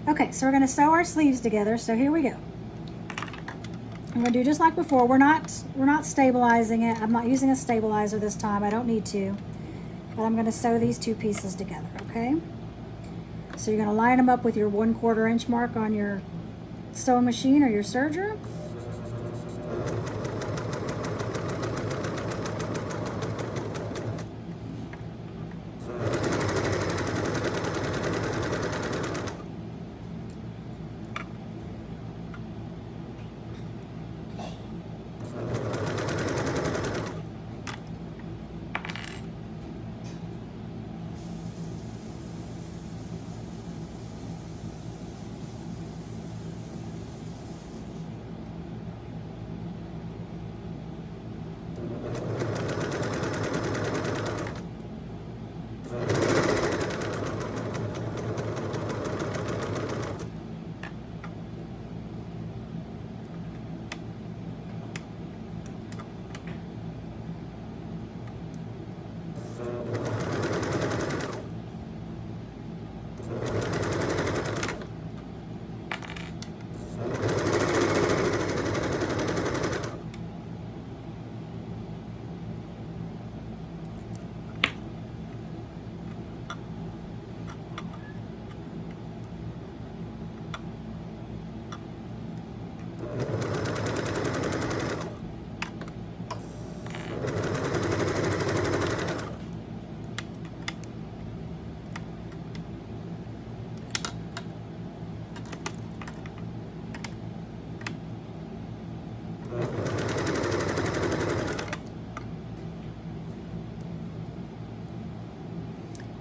Okay, so we're going to sew our sleeves together. So here we go. I'm going to do just like before. We're not stabilizing it. I'm not using a stabilizer this time. I don't need to. But I'm going to sew these two pieces together, okay? So you're going to line them up with your 1/4 inch mark on your sewing machine or your serger.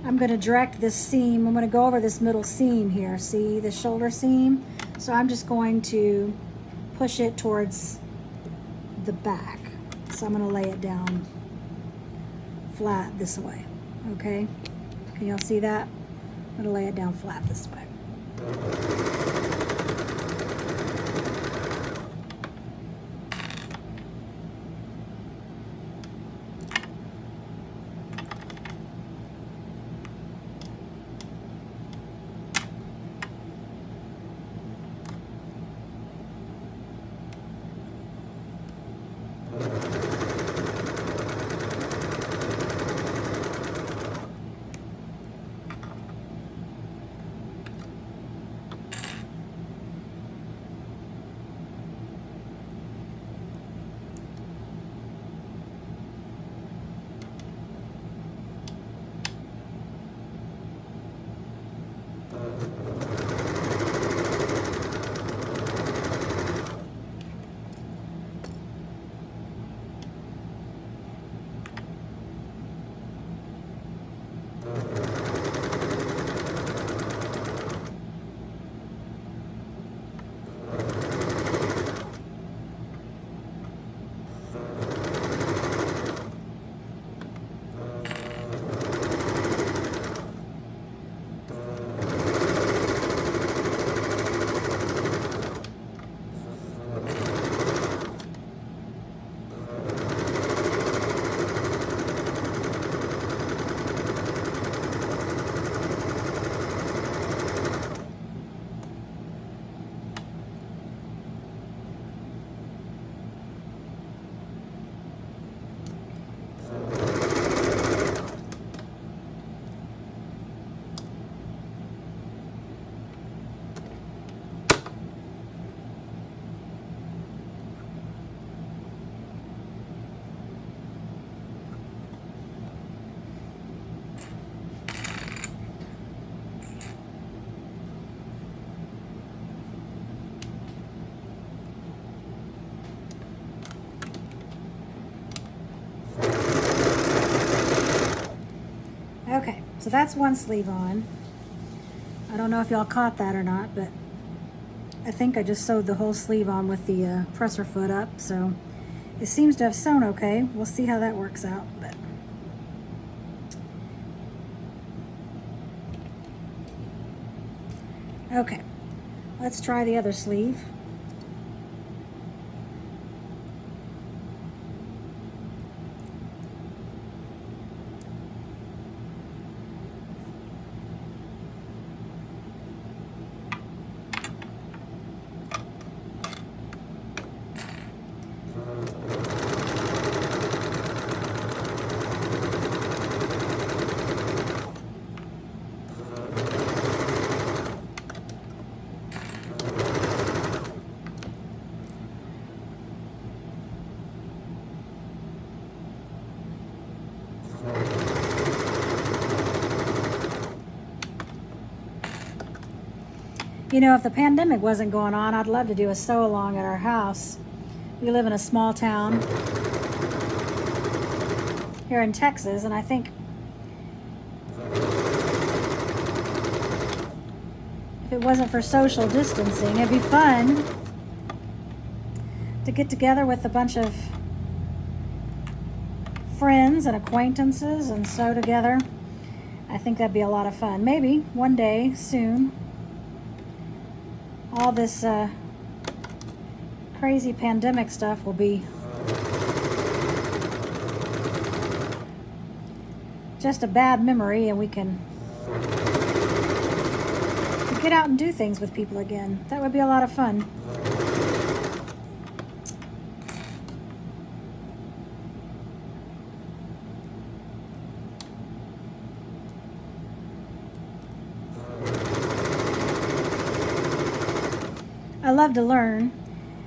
I'm going to direct this seam. I'm going to go over this middle seam here. See the shoulder seam? So I'm just going to push it towards the back. So I'm going to lay it down flat this way. Okay? Can y'all see that? I'm going to lay it down flat this way. Okay, so that's one sleeve on. I don't know if y'all caught that or not, but I think I just sewed the whole sleeve on with the presser foot up, so it seems to have sewn okay. We'll see how that works out. But okay, let's try the other sleeve. You know, if the pandemic wasn't going on, I'd love to do a sew along at our house. We live in a small town here in Texas, and I think if it wasn't for social distancing, it'd be fun to get together with a bunch of friends and acquaintances and sew together. I think that'd be a lot of fun. Maybe one day soon. All this crazy pandemic stuff will be just a bad memory, and we can get out and do things with people again. That would be a lot of fun. I love to learn,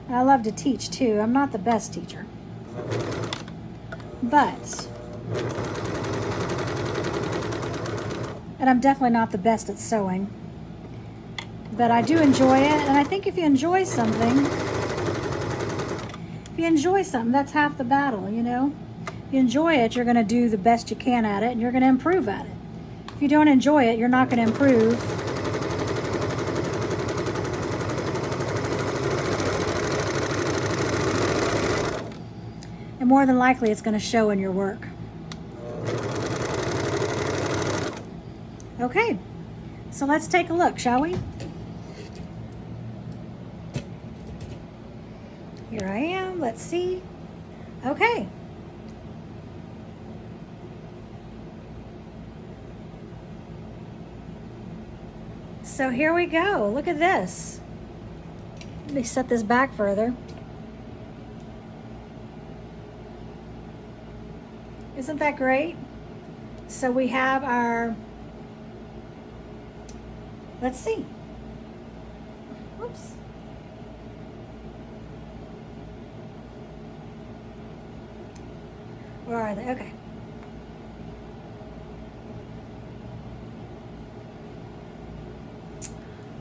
and I love to teach too. I'm not the best teacher, and I'm definitely not the best at sewing, but I do enjoy it. And I think if you enjoy something, that's half the battle, you know? If you enjoy it, you're going to do the best you can at it, and you're going to improve at it. If you don't enjoy it, you're not going to improve. And more than likely, it's going to show in your work. Okay, so let's take a look, shall we? Here I am. Let's see. Okay. So here we go. Look at this. Let me set this back further. Isn't that great? So we have our, let's see. Whoops. Where are they? Okay.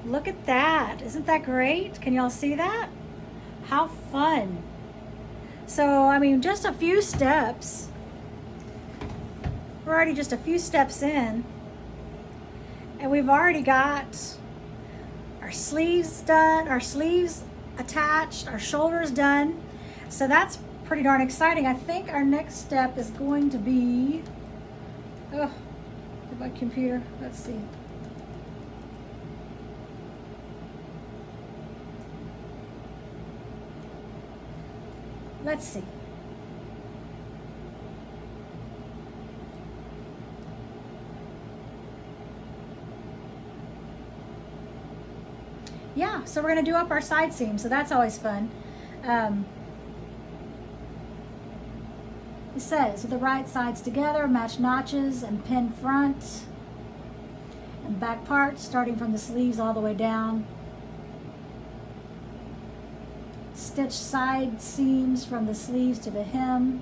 Look at that. Isn't that great? Can y'all see that? How fun. So, I mean, just a few steps. We're already just a few steps in, and we've already got our sleeves done, our sleeves attached, our shoulders done. So that's pretty darn exciting. I think our next step is going to be, oh, my computer, let's see. Let's see. Yeah, so we're going to do up our side seam, so that's always fun. It says, with the right sides together, match notches and pin front and back parts, starting from the sleeves all the way down. Stitch side seams from the sleeves to the hem.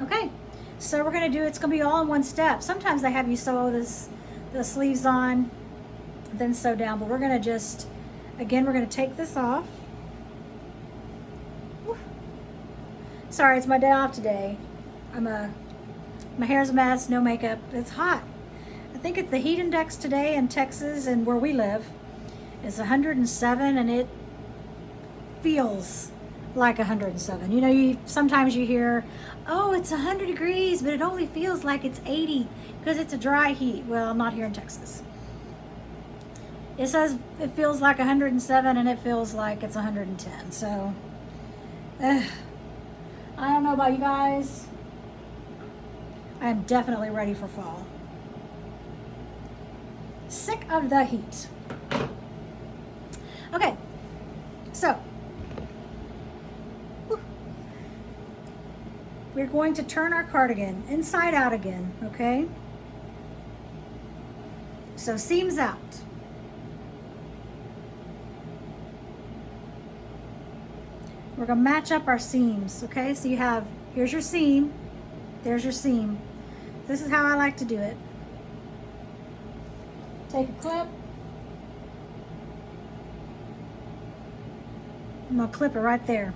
Okay, so we're going to do, it's going to be all in one step. Sometimes they have you sew the sleeves on, then sew down, but we're going to just, again, we're going to take this off. Whew. Sorry, it's my day off today. My hair's a mess, no makeup. It's hot. I think it's the heat index today in Texas and where we live is 107, and it feels like 107. You know, sometimes you hear, oh, it's 100 degrees, but it only feels like it's 80 because it's a dry heat. Well, not here in Texas. It says it feels like 107, and it feels like it's 110. So, I don't know about you guys. I am definitely ready for fall. Sick of the heat. Okay, so we're going to turn our cardigan inside out again, okay? So seams out. We're going to match up our seams, okay? So you have, here's your seam, there's your seam. This is how I like to do it. Take a clip, I'm gonna clip it right there.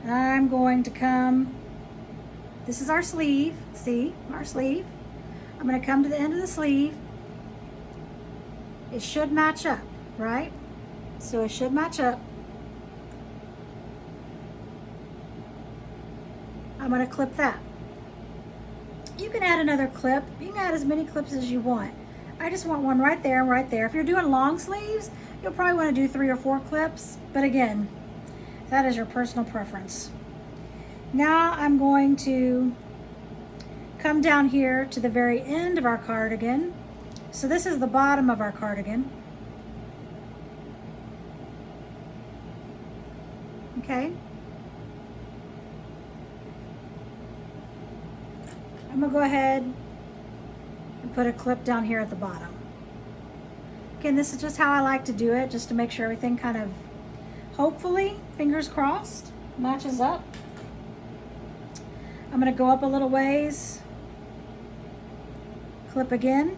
I'm going to come, this is our sleeve, see, our sleeve. I'm gonna come to the end of the sleeve. It should match up, right? So it should match up. I'm gonna clip that. You can add another clip. You can add as many clips as you want. I just want one right there and right there. If you're doing long sleeves, you'll probably want to do 3 or 4 clips, but again, that is your personal preference. Now I'm going to come down here to the very end of our cardigan. So this is the bottom of our cardigan. Okay. I'm gonna go ahead and put a clip down here at the bottom. Again, this is just how I like to do it, just to make sure everything kind of, hopefully, fingers crossed, matches up. I'm gonna go up a little ways, clip again.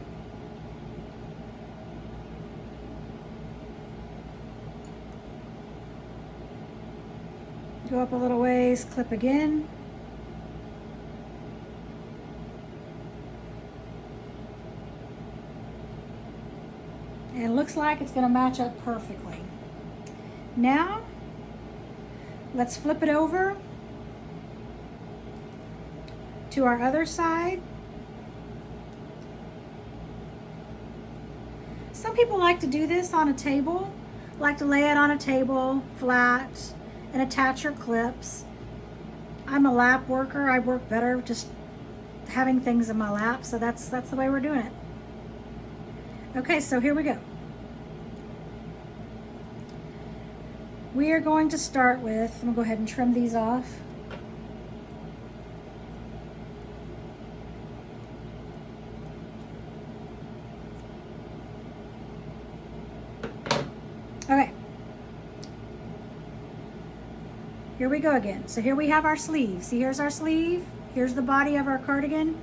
Go up a little ways, clip again. And it looks like it's going to match up perfectly. Now, let's flip it over to our other side. Some people like to do this on a table, like to lay it on a table flat and attach your clips. I'm a lap worker. I work better just having things in my lap, so that's the way we're doing it. Okay, so here we go. We are going to start with, I'm gonna go ahead and trim these off. Okay. Here we go again. So here we have our sleeve. See, here's our sleeve. Here's the body of our cardigan.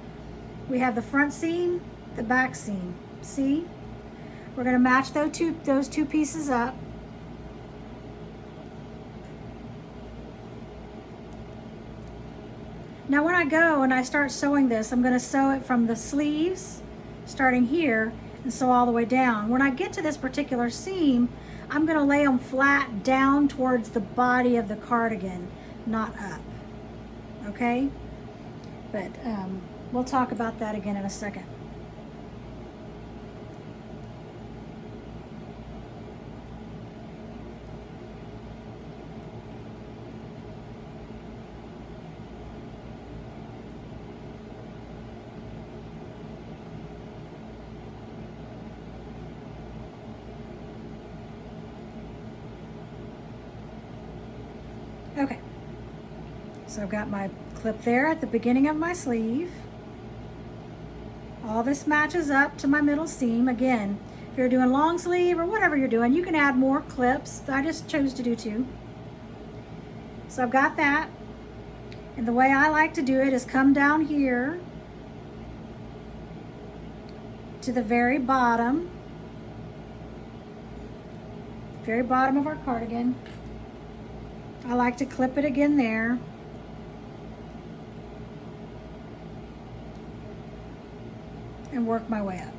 We have the front seam, the back seam. See? We're gonna match those two pieces up. Now when I go and I start sewing this, I'm gonna sew it from the sleeves, starting here, and sew all the way down. When I get to this particular seam, I'm gonna lay them flat down towards the body of the cardigan, not up, okay? But we'll talk about that again in a second. Okay, so I've got my clip there at the beginning of my sleeve. All this matches up to my middle seam. Again, if you're doing long sleeve or whatever you're doing, you can add more clips. I just chose to do 2. So I've got that. And the way I like to do it is come down here to the very bottom of our cardigan. I like to clip it again there. And work my way up.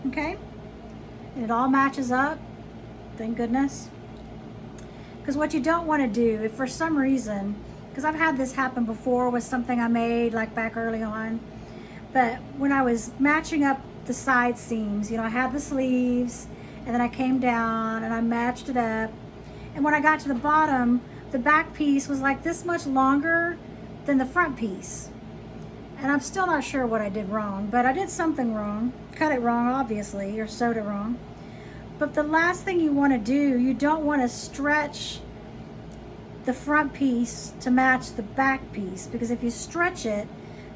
Okay, and it all matches up, thank goodness. Because what you don't want to do, if for some reason, because I've had this happen before with something I made like back early on, but when I was matching up the side seams, you know, I had the sleeves and then I came down and I matched it up, and when I got to the bottom, the back piece was like this much longer than the front piece. And I'm still not sure what I did wrong, but I did something wrong. Cut it wrong, obviously, or sewed it wrong. But the last thing you want to do, you don't want to stretch the front piece to match the back piece, because if you stretch it,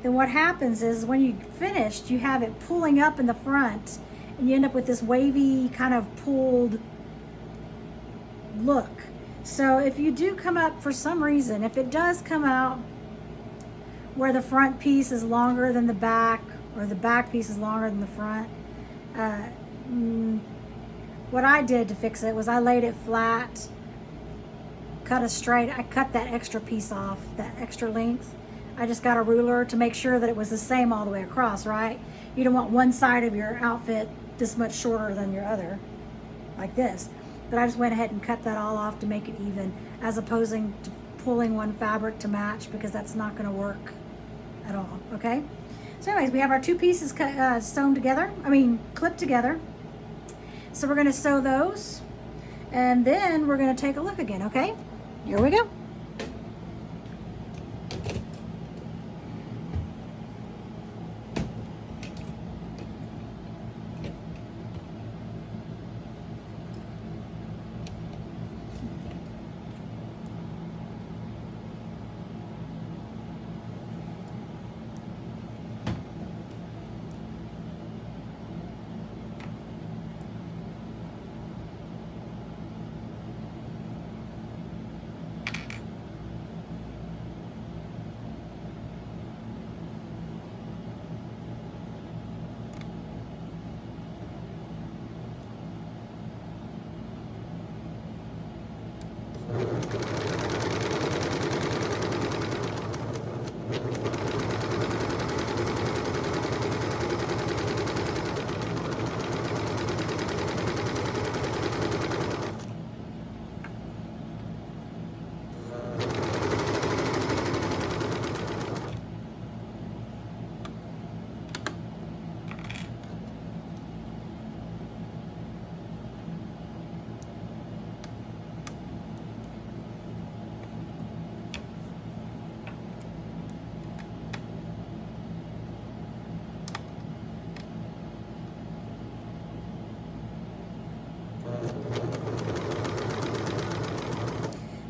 then what happens is when you finished, you have it pulling up in the front, and you end up with this wavy kind of pulled look. So if you do come up for some reason, if it does come out where the front piece is longer than the back, or the back piece is longer than the front, what I did to fix it was I laid it flat, I cut that extra piece off, that extra length. I just got a ruler to make sure that it was the same all the way across, right? You don't want one side of your outfit this much shorter than your other, like this. But I just went ahead and cut that all off to make it even, as opposed to pulling one fabric to match, because that's not gonna work at all, okay? So anyways, we have our two pieces sewn together, clipped together. So we're gonna sew those, and then we're gonna take a look again, okay? Here we go.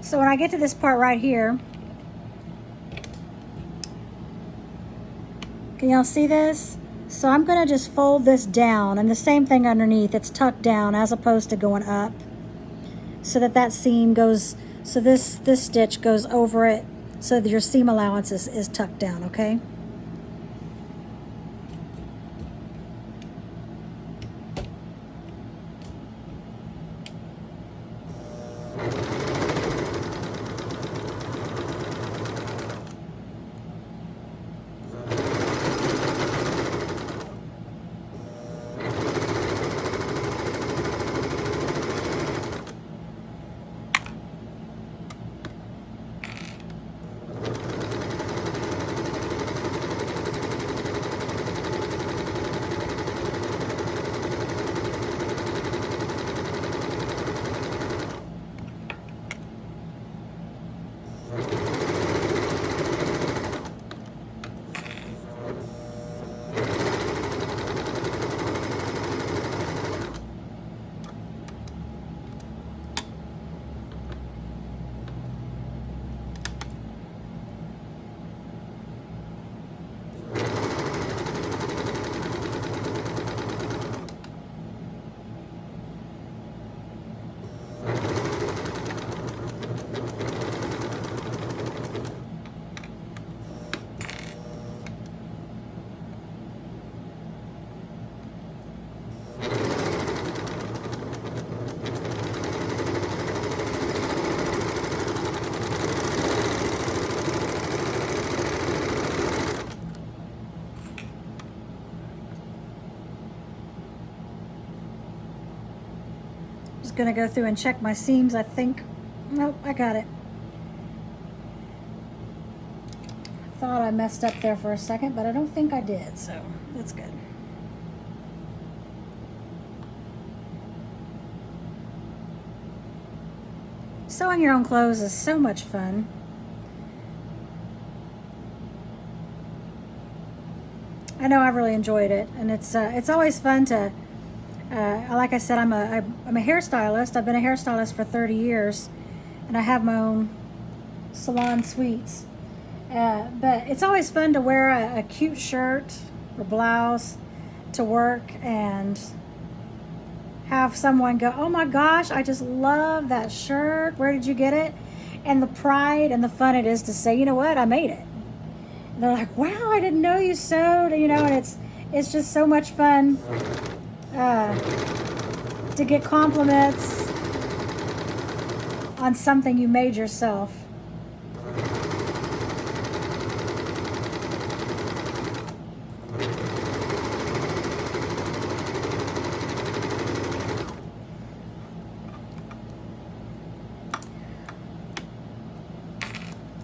So when I get to this part right here, can y'all see this? So I'm gonna just fold this down, and the same thing underneath, it's tucked down as opposed to going up, so that seam goes, so this stitch goes over it, so that your seam allowance is tucked down, okay? Gonna go through and check my seams. I think, nope, I got it. Thought I messed up there for a second, but I don't think I did, so that's good. Sewing your own clothes is so much fun. I know I've really enjoyed it, and it's always fun to like I said, I'm a hairstylist. I've been a hairstylist for 30 years, and I have my own salon suites. But it's always fun to wear a cute shirt or blouse to work and have someone go, oh my gosh, I just love that shirt. Where did you get it? And the pride and the fun it is to say, you know what, I made it. And they're like, wow, I didn't know you sewed, you know, and it's just so much fun to get compliments on something you made yourself.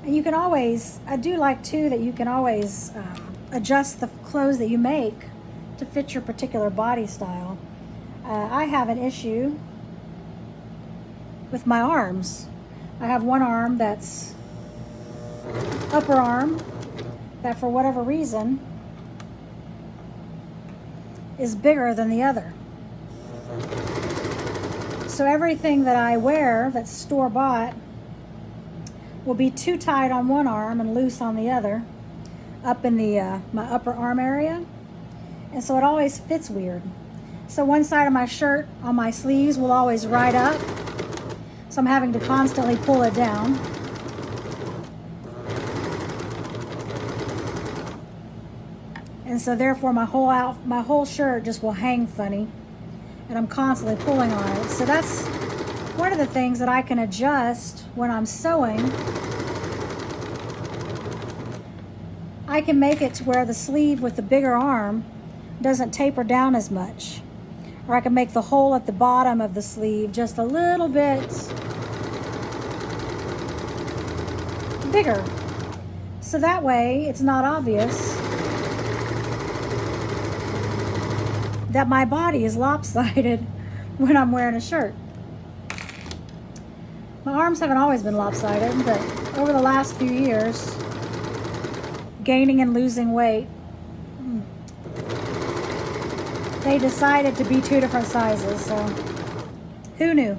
And you can always, I do like too that you can always adjust the clothes that you make to fit your particular body style. I have an issue with my arms. I have one arm that's upper arm that for whatever reason is bigger than the other. So everything that I wear that's store-bought will be too tight on one arm and loose on the other, up in the my upper arm area, and so it always fits weird. So one side of my shirt on my sleeves will always ride up, so I'm having to constantly pull it down. And so therefore my whole shirt just will hang funny, and I'm constantly pulling on it. So that's one of the things that I can adjust when I'm sewing. I can make it to where the sleeve with the bigger arm doesn't taper down as much. Or I can make the hole at the bottom of the sleeve just a little bit bigger. So that way it's not obvious that my body is lopsided when I'm wearing a shirt. My arms haven't always been lopsided, but over the last few years, gaining and losing weight, they decided to be two different sizes, so who knew?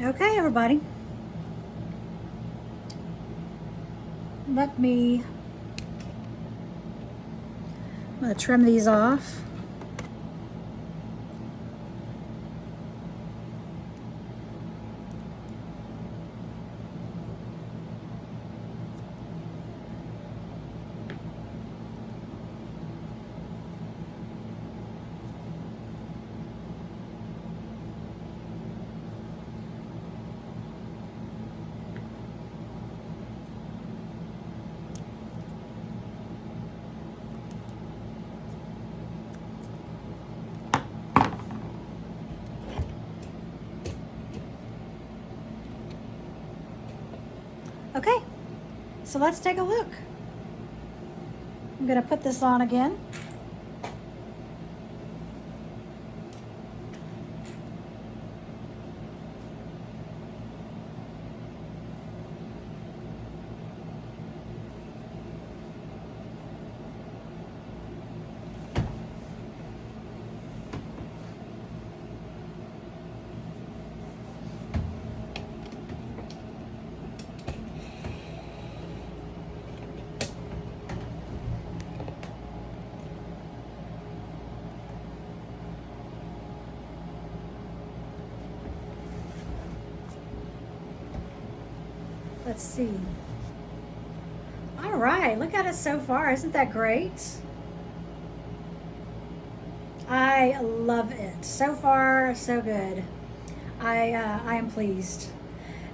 Okay, everybody. I'm going to trim these off. Okay, so let's take a look. I'm going to put this on again. Let's see. All right, look at us so far. Isn't that great? I love it. So far, so good. I am pleased.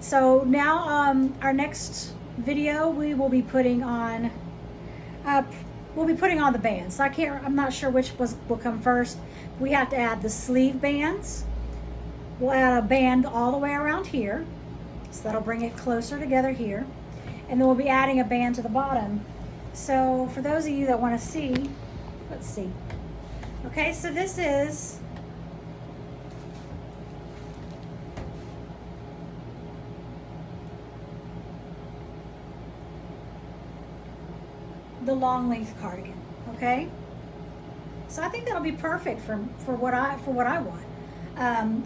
So now our next video we will be putting on the bands. So I'm not sure which will come first. We have to add the sleeve bands. We'll add a band all the way around here. So that'll bring it closer together here. And then we'll be adding a band to the bottom. So for those of you that want to see, let's see. Okay, so this is the long length cardigan. Okay, so I think that'll be perfect for what I want.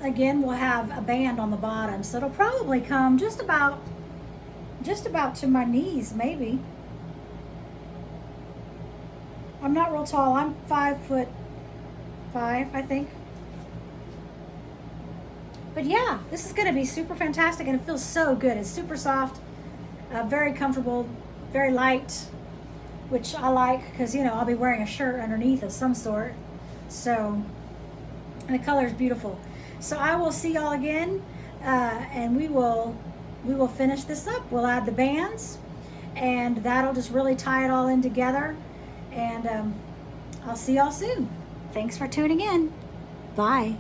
Again, we'll have a band on the bottom, so it'll probably come just about to my knees, maybe. I'm not real tall. I'm 5'5", I think. But yeah, this is going to be super fantastic, and it feels so good. It's super soft, very comfortable, very light, which I like because, you know, I'll be wearing a shirt underneath of some sort. So, and the color is beautiful. So I will see y'all again, and we will finish this up. We'll add the bands, and that'll just really tie it all in together. And I'll see y'all soon. Thanks for tuning in. Bye.